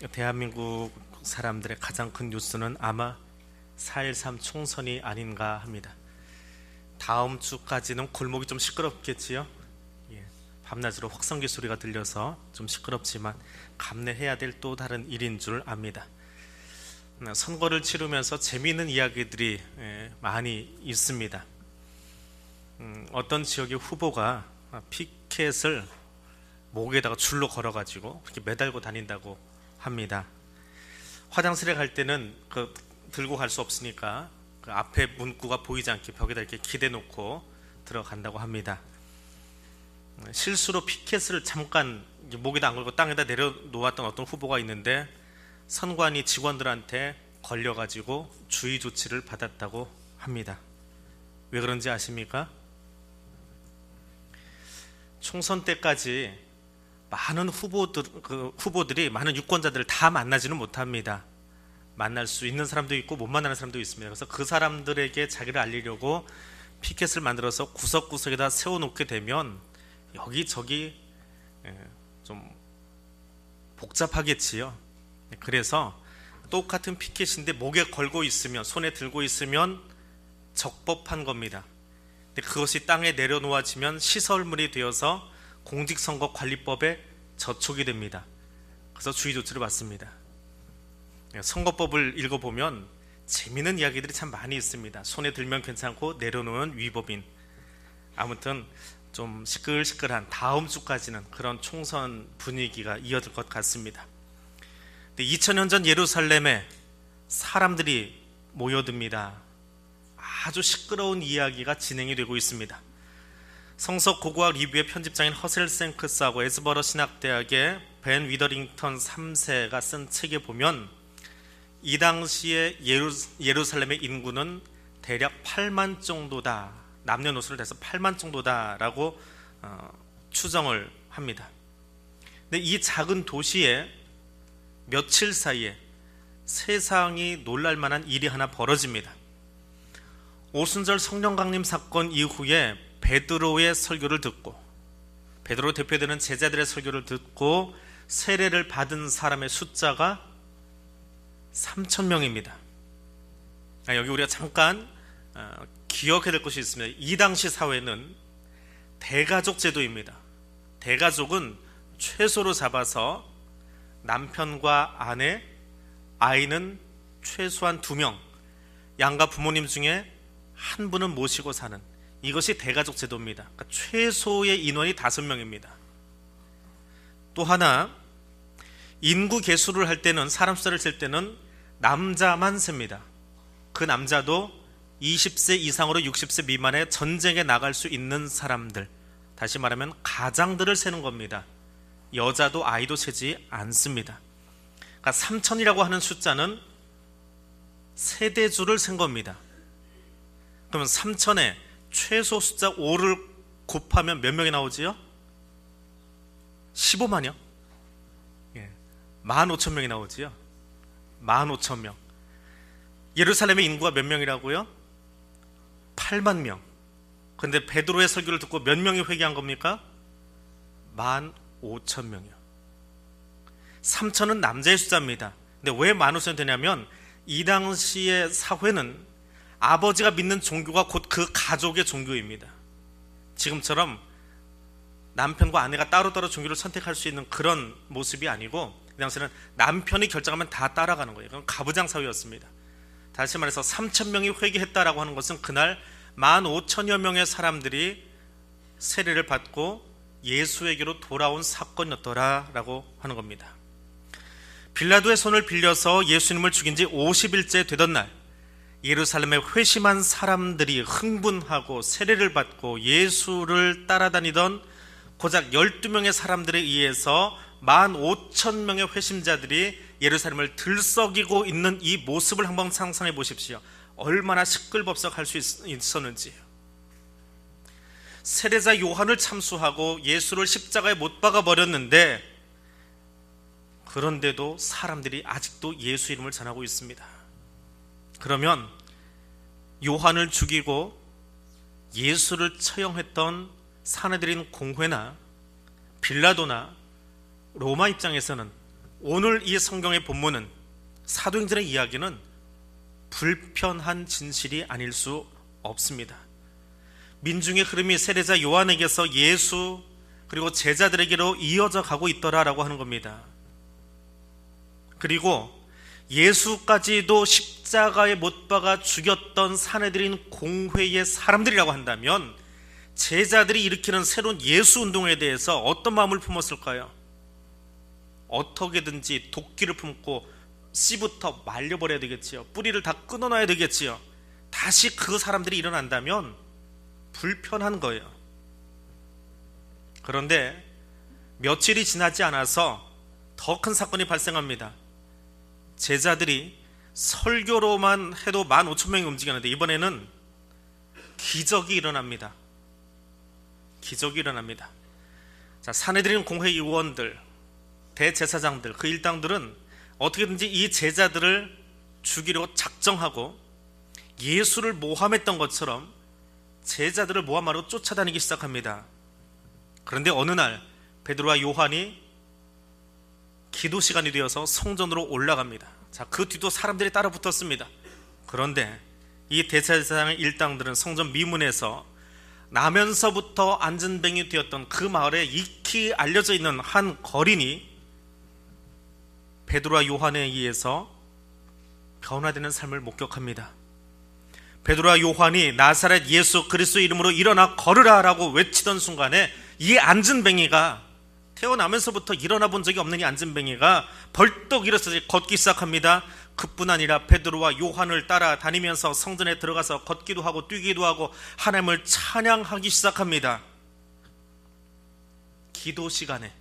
대한민국 사람들의 가장 큰 뉴스는 아마 4.13 총선이 아닌가 합니다. 다음 주까지는 골목이 좀 시끄럽겠지요. 밤낮으로 확성기 소리가 들려서 좀 시끄럽지만 감내해야 될 또 다른 일인 줄 압니다. 선거를 치르면서 재미있는 이야기들이 많이 있습니다. 어떤 지역의 후보가 피켓을 목에다가 줄로 걸어가지고 그렇게 매달고 다닌다고 합니다. 화장실에 갈 때는 들고 갈 수 없으니까 그 앞에 문구가 보이지 않게 벽에다 이렇게 기대 놓고 들어간다고 합니다. 실수로 피켓을 잠깐 목에다 안 걸고 땅에다 내려놓았던 어떤 후보가 있는데 선관위 직원들한테 걸려가지고 주의 조치를 받았다고 합니다. 왜 그런지 아십니까? 총선 때까지 많은 후보들이 많은 유권자들을 다 만나지는 못합니다. 만날 수 있는 사람도 있고 못 만나는 사람도 있습니다. 그래서 그 사람들에게 자기를 알리려고 피켓을 만들어서 구석구석에다 세워놓게 되면 여기저기 좀 복잡하겠지요. 그래서 똑같은 피켓인데 목에 걸고 있으면, 손에 들고 있으면 적법한 겁니다. 근데 그것이 땅에 내려놓아지면 시설물이 되어서 공직선거관리법에 저촉이 됩니다. 그래서 주의 조치를 받습니다. 선거법을 읽어보면 재미있는 이야기들이 참 많이 있습니다. 손에 들면 괜찮고 내려놓으면 위법인. 아무튼 좀 시끌시끌한 다음 주까지는 그런 총선 분위기가 이어질 것 같습니다. 2000년 전 예루살렘에 사람들이 모여듭니다. 아주 시끄러운 이야기가 진행이 되고 있습니다. 성서 고고학 리뷰의 편집장인 허셀 생크스하고 에스버러 신학대학의 벤 위더링턴 3세가 쓴 책에 보면 이 당시에 예루살렘의 인구는 대략 8만 정도다, 남녀노소를 대해서 8만 정도다라고 추정을 합니다. 근데 이 작은 도시에 며칠 사이에 세상이 놀랄만한 일이 하나 벌어집니다. 오순절 성령 강림 사건 이후에 베드로의 설교를 듣고, 베드로 대표되는 제자들의 설교를 듣고 세례를 받은 사람의 숫자가 3,000명입니다. 여기 우리가 잠깐 기억해야 될 것이 있습니다. 이 당시 사회는 대가족 제도입니다. 대가족은 최소로 잡아서 남편과 아내, 아이는 최소한 2명, 양가 부모님 중에 한 분은 모시고 사는, 이것이 대가족 제도입니다. 그러니까 최소의 인원이 5명입니다. 또 하나, 인구 계수를 할 때는, 사람 숫자를 셀 때는 남자만 셉니다. 그 남자도 20세 이상으로 60세 미만의 전쟁에 나갈 수 있는 사람들, 다시 말하면 가장들을 세는 겁니다. 여자도 아이도 세지 않습니다. 그러니까 3,000이라고 하는 숫자는 세대주를 센 겁니다. 그러면 3,000에 최소 숫자 5를 곱하면 몇 명이 나오지요? 15만이요? 15,000명이 나오지요. 15,000명. 예루살렘의 인구가 몇 명이라고요? 8만 명. 그런데 베드로의 설교를 듣고 몇 명이 회개한 겁니까? 15,000명이요. 3,000은 남자의 숫자입니다. 근데 왜 15,000이 되냐면 이 당시의 사회는 아버지가 믿는 종교가 곧 그 가족의 종교입니다. 지금처럼 남편과 아내가 따로따로 종교를 선택할 수 있는 그런 모습이 아니고, 그 당시에는 남편이 결정하면 다 따라가는 거예요. 그건 가부장 사회였습니다. 다시 말해서 3,000명이 회개했다라고 하는 것은 그날 15,000여 명의 사람들이 세례를 받고 예수에게로 돌아온 사건이었더라라고 하는 겁니다. 빌라도의 손을 빌려서 예수님을 죽인 지 50일째 되던 날, 예루살렘에 회심한 사람들이 흥분하고 세례를 받고 예수를 따라다니던 고작 12명의 사람들에 의해서 15,000명의 회심자들이 예루살렘을 들썩이고 있는 이 모습을 한번 상상해 보십시오. 얼마나 시끌벅적할 수 있었는지요. 세례자 요한을 참수하고 예수를 십자가에 못 박아 버렸는데, 그런데도 사람들이 아직도 예수 이름을 전하고 있습니다. 그러면 요한을 죽이고 예수를 처형했던 사내들인 공회나 빌라도나 로마 입장에서는 오늘 이 성경의 본문은, 사도행전의 이야기는 불편한 진실이 아닐 수 없습니다. 민중의 흐름이 세례자 요한에게서 예수 그리고 제자들에게로 이어져 가고 있더라라고 하는 겁니다. 그리고 예수까지도 십자가에 못 박아 죽였던 사내들인 공회의 사람들이라고 한다면 제자들이 일으키는 새로운 예수 운동에 대해서 어떤 마음을 품었을까요? 어떻게든지 도끼를 품고 씨부터 말려버려야 되겠지요. 뿌리를 다 끊어놔야 되겠지요. 다시 그 사람들이 일어난다면 불편한 거예요. 그런데 며칠이 지나지 않아서 더 큰 사건이 발생합니다. 제자들이 설교로만 해도 15,000명이 움직였는데 이번에는 기적이 일어납니다. 기적이 일어납니다. 자, 사내들인 공회 의원들, 대제사장들, 그 일당들은 어떻게든지 이 제자들을 죽이려고 작정하고 예수를 모함했던 것처럼 제자들을 모함하러 쫓아다니기 시작합니다. 그런데 어느 날 베드로와 요한이 기도 시간이 되어서 성전으로 올라갑니다. 자, 그 뒤도 사람들이 따라 붙었습니다. 그런데 이 대제사장의 일당들은 성전 미문에서 나면서부터 안전뱅이 되었던 그 마을에 익히 알려져 있는 한 거린이 베드로와 요한에 의해서 변화되는 삶을 목격합니다. 베드로와 요한이 나사렛 예수 그리스도 이름으로 일어나 걸으라 라고 외치던 순간에 이 안전뱅이가, 태어나면서부터 일어나 본 적이 없는 이 안전뱅이가 벌떡 일어서서 걷기 시작합니다. 그뿐 아니라 베드로와 요한을 따라다니면서 성전에 들어가서 걷기도 하고 뛰기도 하고 하나님을 찬양하기 시작합니다. 기도 시간에,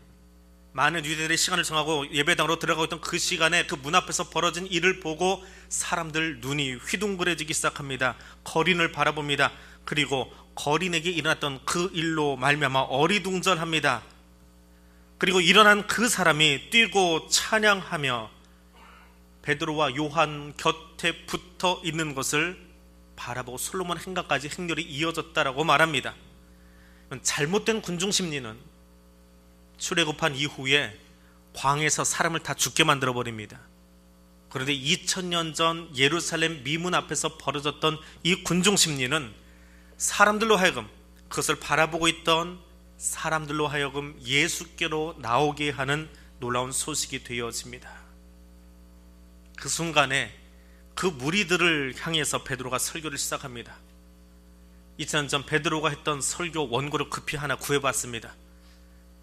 많은 유대인들의 시간을 정하고 예배당으로 들어가고 있던 그 시간에 그 문 앞에서 벌어진 일을 보고 사람들 눈이 휘둥그레지기 시작합니다. 거린을 바라봅니다. 그리고 거린에게 일어났던 그 일로 말미암아 어리둥절합니다. 그리고 일어난 그 사람이 뛰고 찬양하며 베드로와 요한 곁에 붙어 있는 것을 바라보고 솔로몬 행가까지 행렬이 이어졌다라고 말합니다. 잘못된 군중 심리는 출애굽한 이후에 광에서 사람을 다 죽게 만들어 버립니다. 그런데 2000년 전 예루살렘 미문 앞에서 벌어졌던 이 군중 심리는 사람들로 하여금, 그것을 바라보고 있던 사람들로 하여금 예수께로 나오게 하는 놀라운 소식이 되어집니다. 그 순간에 그 무리들을 향해서 베드로가 설교를 시작합니다. 2000년 전 베드로가 했던 설교 원고를 급히 하나 구해봤습니다.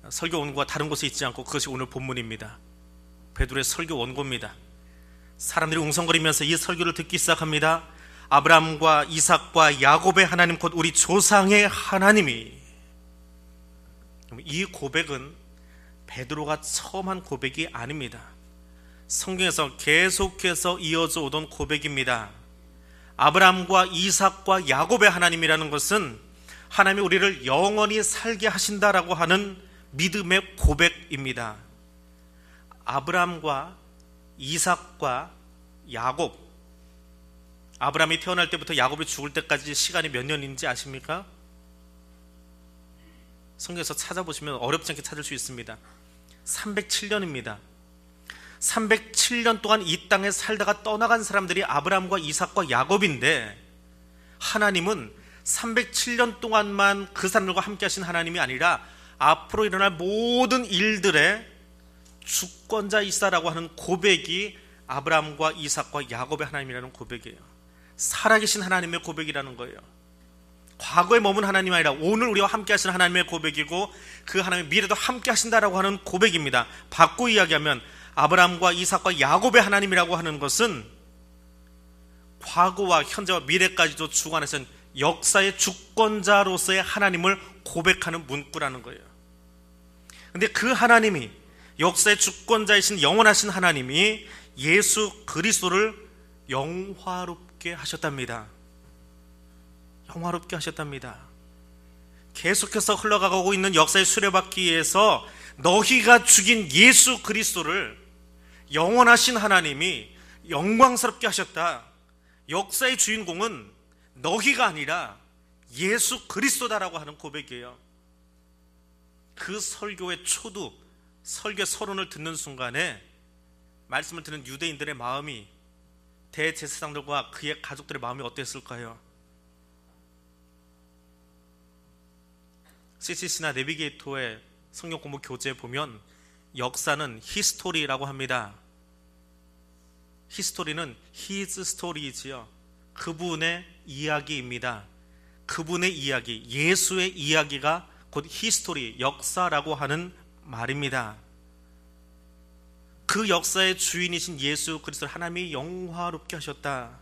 설교 원고가 다른 곳에 있지 않고 그것이 오늘 본문입니다. 베드로의 설교 원고입니다. 사람들이 웅성거리면서 이 설교를 듣기 시작합니다. 아브라함과 이삭과 야곱의 하나님, 곧 우리 조상의 하나님이. 이 고백은 베드로가 처음 한 고백이 아닙니다. 성경에서 계속해서 이어져 오던 고백입니다. 아브라함과 이삭과 야곱의 하나님이라는 것은 하나님이 우리를 영원히 살게 하신다라고 하는 믿음의 고백입니다. 아브라함과 이삭과 야곱, 아브라함이 태어날 때부터 야곱이 죽을 때까지 시간이 몇 년인지 아십니까? 성경에서 찾아보시면 어렵지 않게 찾을 수 있습니다. 307년입니다. 307년 동안 이 땅에 살다가 떠나간 사람들이 아브라함과 이삭과 야곱인데, 하나님은 307년 동안만 그 사람들과 함께 하신 하나님이 아니라 앞으로 일어날 모든 일들의 주권자이시다라고 하는 고백이 아브라함과 이삭과 야곱의 하나님이라는 고백이에요. 살아계신 하나님의 고백이라는 거예요. 과거에 머문 하나님이 아니라 오늘 우리와 함께 하시는 하나님의 고백이고, 그 하나님의 미래도 함께 하신다라고 하는 고백입니다. 바꿔 이야기하면 아브라함과 이삭과 야곱의 하나님이라고 하는 것은 과거와 현재와 미래까지도 주관하신 역사의 주권자로서의 하나님을 고백하는 문구라는 거예요. 근데 그 하나님이, 역사의 주권자이신 영원하신 하나님이 예수 그리스도를 영화롭게 하셨답니다. 영화롭게 하셨답니다. 계속해서 흘러가고 있는 역사의 수레바퀴에서 너희가 죽인 예수 그리스도를 영원하신 하나님이 영광스럽게 하셨다. 역사의 주인공은 너희가 아니라 예수 그리스도다라고 하는 고백이에요. 그 설교의 초두, 설교 서론을 듣는 순간에 말씀을 듣는 유대인들의 마음이, 대제사장들과 그의 가족들의 마음이 어땠을까요? CCC나 내비게이터의 성경 공부 교재에 보면 역사는 히스토리라고 합니다. 히스토리는 his story이지요. 그분의 이야기입니다. 그분의 이야기, 예수의 이야기가 곧 히스토리, 역사라고 하는 말입니다. 그 역사의 주인이신 예수 그리스도를 하나님이 영화롭게 하셨다.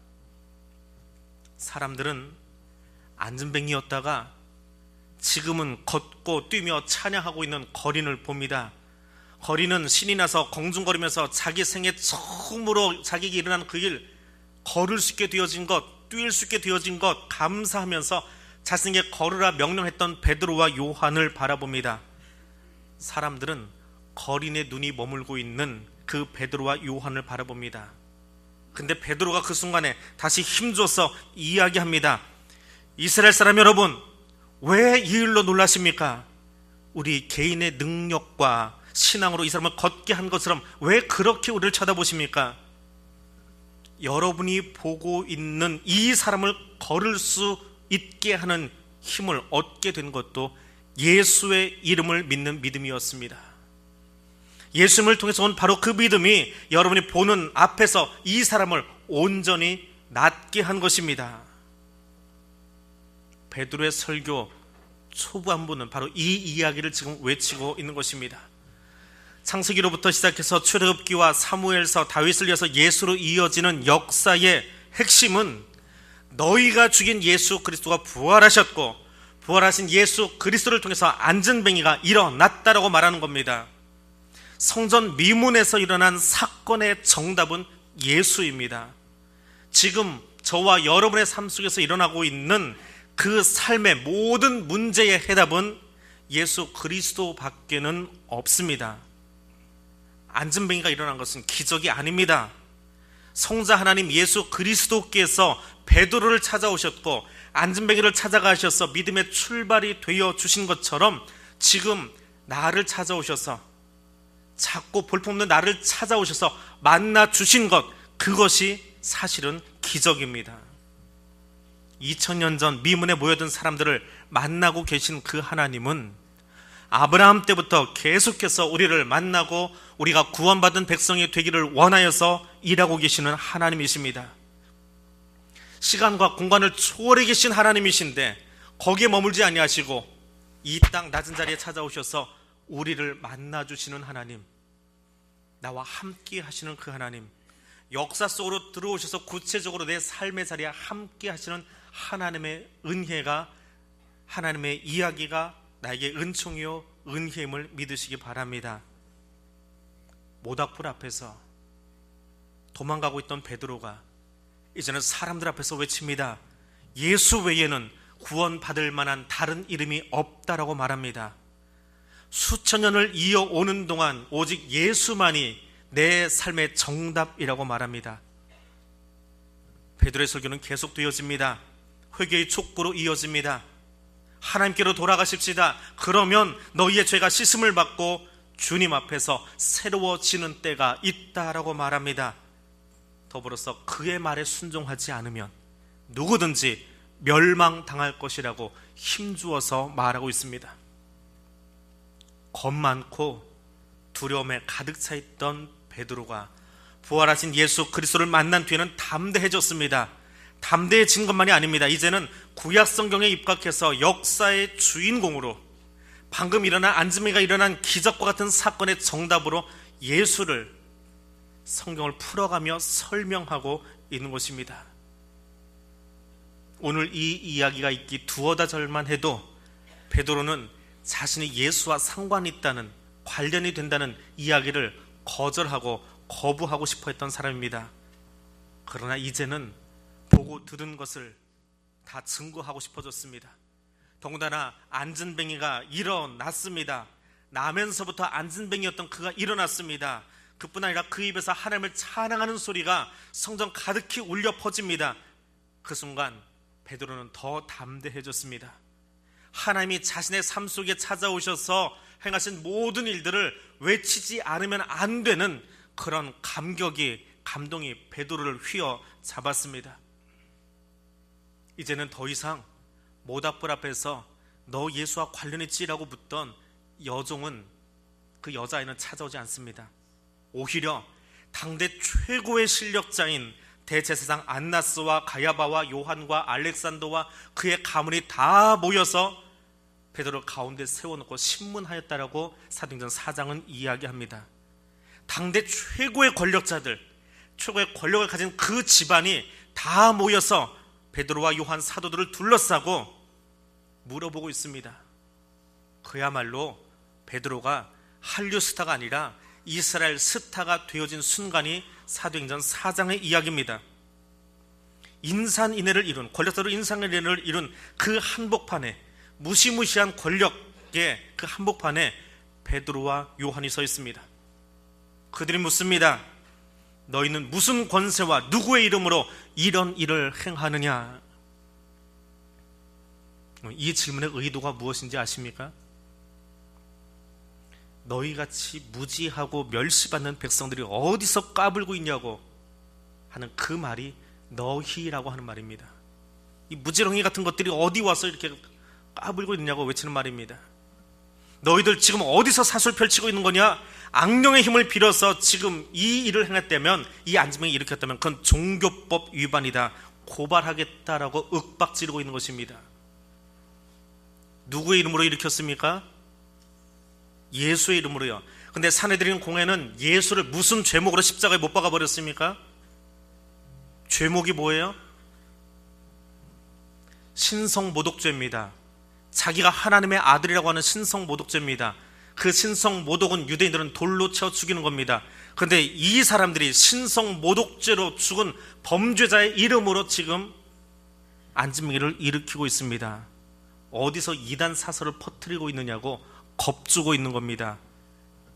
사람들은 안전뱅이였다가 지금은 걷고 뛰며 찬양하고 있는 거린을 봅니다. 거린은 신이 나서 공중거리면서 자기 생애 처음으로 자기에게 일어난 그 일, 걸을 수 있게 되어진 것, 뛸 수 있게 되어진 것 감사하면서 자신에게 걸으라 명령했던 베드로와 요한을 바라봅니다. 사람들은 거린의 눈이 머물고 있는 그 베드로와 요한을 바라봅니다. 근데 베드로가 그 순간에 다시 힘줘서 이야기합니다. 이스라엘 사람 여러분, 왜 이 일로 놀라십니까? 우리 개인의 능력과 신앙으로 이 사람을 걷게 한 것처럼 왜 그렇게 우리를 쳐다보십니까? 여러분이 보고 있는 이 사람을 걸을 수 있게 하는 힘을 얻게 된 것도 예수의 이름을 믿는 믿음이었습니다. 예수님을 통해서 온 바로 그 믿음이 여러분이 보는 앞에서 이 사람을 온전히 낫게 한 것입니다. 베드로의 설교 초반부는 바로 이 이야기를 지금 외치고 있는 것입니다. 창세기로부터 시작해서 출애굽기와 사무엘서, 다윗을 이어서 예수로 이어지는 역사의 핵심은 너희가 죽인 예수 그리스도가 부활하셨고 부활하신 예수 그리스도를 통해서 안전뱅이가 일어났다라고 말하는 겁니다. 성전 미문에서 일어난 사건의 정답은 예수입니다. 지금 저와 여러분의 삶 속에서 일어나고 있는 그 삶의 모든 문제의 해답은 예수 그리스도밖에는 없습니다. 안전뱅이가 일어난 것은 기적이 아닙니다. 성자 하나님 예수 그리스도께서 베드로를 찾아오셨고 안전뱅이를 찾아가셔서 믿음의 출발이 되어 주신 것처럼 지금 나를 찾아오셔서, 작고 볼품없는 나를 찾아오셔서 만나 주신 것, 그것이 사실은 기적입니다. 2000년 전 미문에 모여든 사람들을 만나고 계신 그 하나님은 아브라함 때부터 계속해서 우리를 만나고 우리가 구원받은 백성이 되기를 원하여서 일하고 계시는 하나님이십니다. 시간과 공간을 초월해 계신 하나님이신데 거기에 머물지 아니하시고 이 땅 낮은 자리에 찾아오셔서 우리를 만나주시는 하나님, 나와 함께 하시는 그 하나님, 역사 속으로 들어오셔서 구체적으로 내 삶의 자리에 함께 하시는 하나님의 은혜가, 하나님의 이야기가 나에게 은총이요 은혜임을 믿으시기 바랍니다. 모닥불 앞에서 도망가고 있던 베드로가 이제는 사람들 앞에서 외칩니다. 예수 외에는 구원받을 만한 다른 이름이 없다라고 말합니다. 수천 년을 이어오는 동안 오직 예수만이 내 삶의 정답이라고 말합니다. 베드로의 설교는 계속되어집니다. 회개의 촉구로 이어집니다. 하나님께로 돌아가십시다. 그러면 너희의 죄가 씻음을 받고 주님 앞에서 새로워지는 때가 있다라고 말합니다. 더불어서 그의 말에 순종하지 않으면 누구든지 멸망당할 것이라고 힘주어서 말하고 있습니다. 겁 많고 두려움에 가득 차 있던 베드로가 부활하신 예수 그리스도를 만난 뒤에는 담대해졌습니다. 담대해진 것만이 아닙니다. 이제는 구약 성경에 입각해서 역사의 주인공으로, 방금 일어난 안전뱅이가 일어난 기적과 같은 사건의 정답으로 예수를, 성경을 풀어가며 설명하고 있는 것입니다. 오늘 이 이야기가 있기 두어다 절만 해도 베드로는 자신이 예수와 상관이 있다는, 관련이 된다는 이야기를 거절하고 거부하고 싶어 했던 사람입니다. 그러나 이제는 보고 들은 것을 다 증거하고 싶어졌습니다. 더군다나 안전뱅이가 일어났습니다. 나면서부터 안전뱅이였던 그가 일어났습니다. 그뿐 아니라 그 입에서 하나님을 찬양하는 소리가 성전 가득히 울려 퍼집니다. 그 순간 베드로는 더 담대해졌습니다. 하나님이 자신의 삶 속에 찾아오셔서 행하신 모든 일들을 외치지 않으면 안 되는 그런 감동이 베드로를 휘어 잡았습니다. 이제는 더 이상 모닥불 앞에서 너 예수와 관련있지라고 묻던 여종은, 그 여자아이는 찾아오지 않습니다. 오히려 당대 최고의 실력자인 대제사장 안나스와 가야바와 요한과 알렉산더와 그의 가문이 다 모여서 베드로를 가운데 세워놓고 신문하였다라고 사도행전 4장은 이야기합니다. 당대 최고의 권력자들, 최고의 권력을 가진 그 집안이 다 모여서 베드로와 요한 사도들을 둘러싸고 물어보고 있습니다. 그야말로 베드로가 한류 스타가 아니라 이스라엘 스타가 되어진 순간이 사도행전 4장의 이야기입니다. 인산인해를 이룬, 권력자로 인산인해를 이룬 그 한복판에, 무시무시한 권력의 그 한복판에 베드로와 요한이 서 있습니다. 그들이 묻습니다. 너희는 무슨 권세와 누구의 이름으로 이런 일을 행하느냐? 이 질문의 의도가 무엇인지 아십니까? 너희같이 무지하고 멸시받는 백성들이 어디서 까불고 있냐고 하는 그 말이 너희라고 하는 말입니다. 이 무지렁이 같은 것들이 어디 와서 이렇게 까불고 있냐고 외치는 말입니다. 너희들 지금 어디서 사술 펼치고 있는 거냐? 악령의 힘을 빌어서 지금 이 일을 행했다면, 이 안진뱅이 일으켰다면 그건 종교법 위반이다, 고발하겠다라고 윽박지르고 있는 것입니다. 누구의 이름으로 일으켰습니까? 예수의 이름으로요. 근데 사내들인 공회는 예수를 무슨 죄목으로 십자가에 못 박아 버렸습니까? 죄목이 뭐예요? 신성모독죄입니다. 자기가 하나님의 아들이라고 하는 신성모독죄입니다. 그 신성모독은 유대인들은 돌로 쳐 죽이는 겁니다. 그런데 이 사람들이 신성모독죄로 죽은 범죄자의 이름으로 지금 안진뱅이를 일으키고 있습니다. 어디서 이단 사설을 퍼뜨리고 있느냐고 겁주고 있는 겁니다.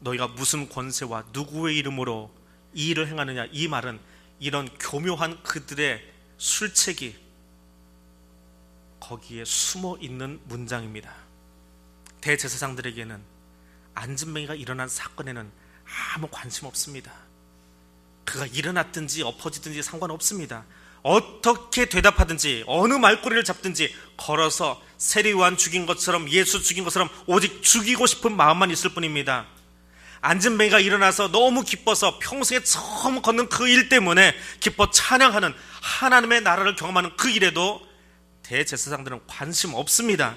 너희가 무슨 권세와 누구의 이름으로 이 일을 행하느냐? 이 말은 이런 교묘한 그들의 술책이 거기에 숨어 있는 문장입니다. 대제사장들에게는 안진뱅이가 일어난 사건에는 아무 관심 없습니다. 그가 일어났든지 엎어지든지 상관없습니다. 어떻게 대답하든지 어느 말꼬리를 잡든지 걸어서 세리요한 죽인 것처럼, 예수 죽인 것처럼 오직 죽이고 싶은 마음만 있을 뿐입니다. 안진뱅이가 일어나서 너무 기뻐서 평생에 처음 걷는 그 일 때문에 기뻐 찬양하는, 하나님의 나라를 경험하는 그 일에도 대제사장들은 관심 없습니다.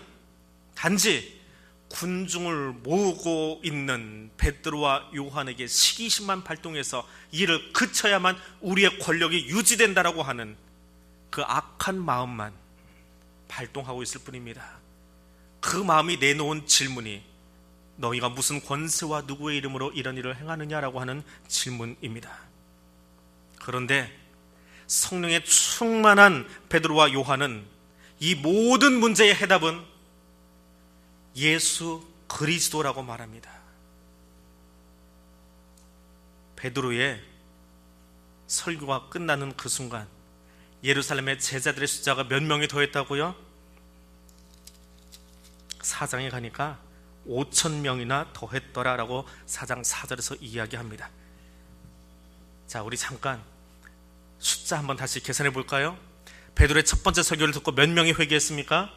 단지 군중을 모으고 있는 베드로와 요한에게 시기심만 발동해서 이를 그쳐야만 우리의 권력이 유지된다라고 하는 그 악한 마음만 발동하고 있을 뿐입니다. 그 마음이 내놓은 질문이 너희가 무슨 권세와 누구의 이름으로 이런 일을 행하느냐라고 하는 질문입니다. 그런데 성령에 충만한 베드로와 요한은 이 모든 문제의 해답은 예수 그리스도라고 말합니다. 베드로의 설교가 끝나는 그 순간 예루살렘의 제자들의 숫자가 몇 명이 더했다고요? 4장에 가니까 5,000명이나 더했더라라고 4장 4절에서 이야기합니다. 자, 우리 잠깐 숫자 한번 다시 계산해 볼까요? 베드로의 첫 번째 설교를 듣고 몇 명이 회개했습니까?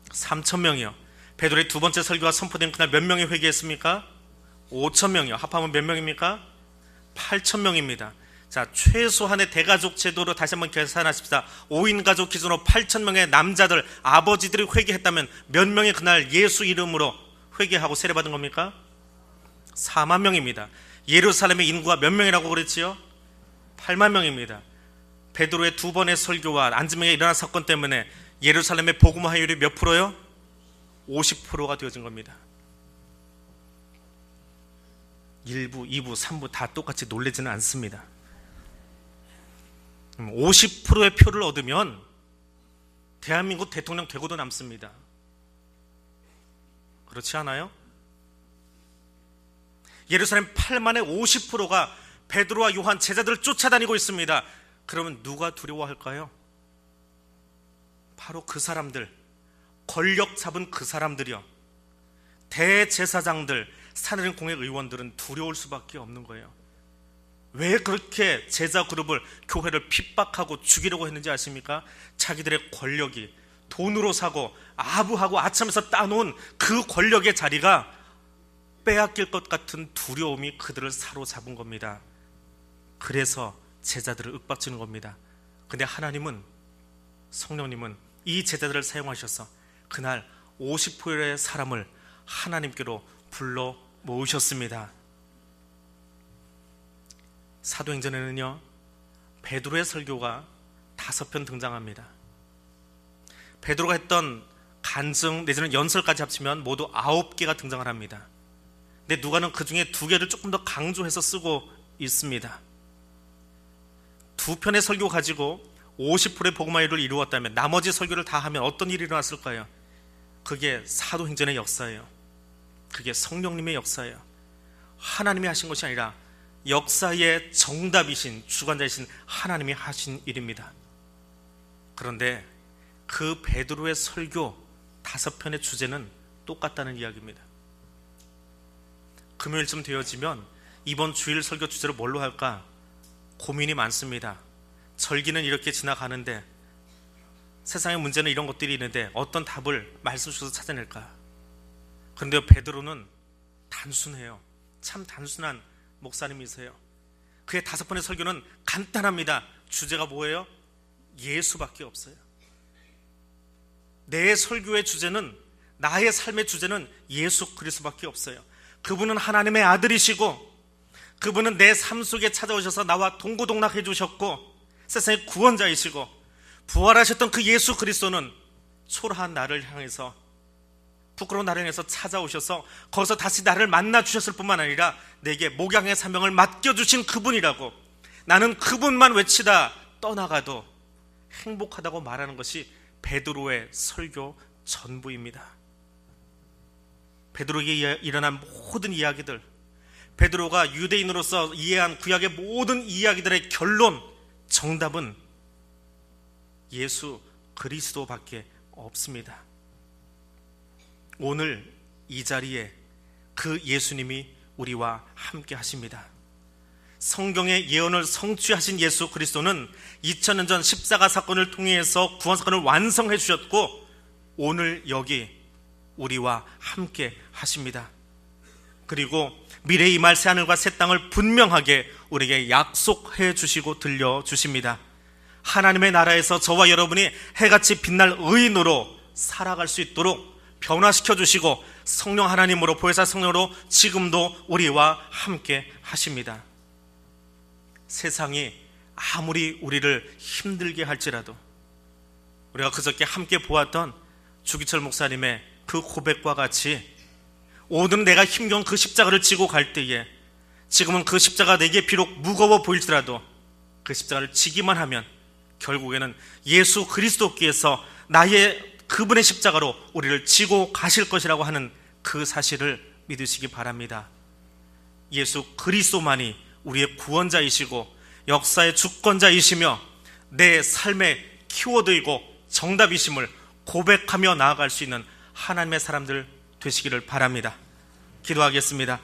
3,000명이요. 베드로의 두 번째 설교가 선포된 그날 몇 명이 회개했습니까? 5,000명이요. 합하면 몇 명입니까? 8,000명입니다. 자, 최소한의 대가족 제도로 다시 한번 계산하십시다. 5인 가족 기준으로 8,000명의 남자들, 아버지들이 회개했다면 몇 명이 그날 예수 이름으로 회개하고 세례받은 겁니까? 4만 명입니다. 예루살렘의 인구가 몇 명이라고 그랬지요? 8만 명입니다. 베드로의 두 번의 설교와 안진뱅이가 일어난 사건 때문에 예루살렘의 복음화율이 몇 프로요? 50%가 되어진 겁니다. 1부, 2부, 3부 다 똑같이 놀라지는 않습니다. 50%의 표를 얻으면 대한민국 대통령 되고도 남습니다. 그렇지 않아요? 예루살렘 8만의 50%가 베드로와 요한 제자들을 쫓아다니고 있습니다. 그러면 누가 두려워할까요? 바로 그 사람들, 권력 잡은 그 사람들이요. 대제사장들, 사내린 공회 의원들은 두려울 수밖에 없는 거예요. 왜 그렇게 제자 그룹을, 교회를 핍박하고 죽이려고 했는지 아십니까? 자기들의 권력이 돈으로 사고 아부하고 아첨에서 따놓은 그 권력의 자리가 빼앗길 것 같은 두려움이 그들을 사로잡은 겁니다. 그래서 제자들을 윽박지는 겁니다. 근데 하나님은, 성령님은 이 제자들을 사용하셔서 그날 50%의 사람을 하나님께로 불러 모으셨습니다. 사도행전에는요, 베드로의 설교가 5편 등장합니다. 베드로가 했던 간증 내지는 연설까지 합치면 모두 9개가 등장을 합니다. 근데 누가는 그 중에 2개를 조금 더 강조해서 쓰고 있습니다. 2편의 설교 가지고 50%의 복음화 일을 이루었다면 나머지 설교를 다 하면 어떤 일이 일어났을까요? 그게 사도행전의 역사예요. 그게 성령님의 역사예요. 하나님이 하신 것이 아니라 역사의 정답이신, 주관자이신 하나님이 하신 일입니다. 그런데 그 베드로의 설교 5편의 주제는 똑같다는 이야기입니다. 금요일쯤 되어지면 이번 주일 설교 주제로 뭘로 할까 고민이 많습니다. 절기는 이렇게 지나가는데 세상의 문제는 이런 것들이 있는데 어떤 답을 말씀 주셔서 찾아낼까? 그런데 베드로는 단순해요. 참 단순한 목사님이세요. 그의 5번의 설교는 간단합니다. 주제가 뭐예요? 예수밖에 없어요. 내 설교의 주제는, 나의 삶의 주제는 예수 그리스도밖에 없어요. 그분은 하나님의 아들이시고 그분은 내 삶 속에 찾아오셔서 나와 동고동락해 주셨고 세상의 구원자이시고 부활하셨던 그 예수 그리스도는 초라한 나를 향해서, 부끄러운 나를 향해서 찾아오셔서 거기서 다시 나를 만나 주셨을 뿐만 아니라 내게 목양의 사명을 맡겨주신 그분이라고, 나는 그분만 외치다 떠나가도 행복하다고 말하는 것이 베드로의 설교 전부입니다. 베드로에게 일어난 모든 이야기들, 베드로가 유대인으로서 이해한 구약의 모든 이야기들의 결론, 정답은 예수 그리스도밖에 없습니다. 오늘 이 자리에 그 예수님이 우리와 함께 하십니다. 성경의 예언을 성취하신 예수 그리스도는 2000년 전 십자가 사건을 통해서 구원 사건을 완성해 주셨고 오늘 여기 우리와 함께 하십니다. 그리고 미래에 임할 새하늘과 새 땅을 분명하게 우리에게 약속해 주시고 들려주십니다. 하나님의 나라에서 저와 여러분이 해같이 빛날 의인으로 살아갈 수 있도록 변화시켜 주시고 성령 하나님으로, 보혜사 성령으로 지금도 우리와 함께 하십니다. 세상이 아무리 우리를 힘들게 할지라도 우리가 그저께 함께 보았던 주기철 목사님의 그 고백과 같이 오늘은 내가 힘겨운 그 십자가를 지고 갈 때에 지금은 그 십자가 내게 비록 무거워 보일지라도 그 십자가를 지기만 하면 결국에는 예수 그리스도께서 나의 그분의 십자가로 우리를 지고 가실 것이라고 하는 그 사실을 믿으시기 바랍니다. 예수 그리스도만이 우리의 구원자이시고 역사의 주권자이시며 내 삶의 키워드이고 정답이심을 고백하며 나아갈 수 있는 하나님의 사람들 되시기를 바랍니다. 기도하겠습니다.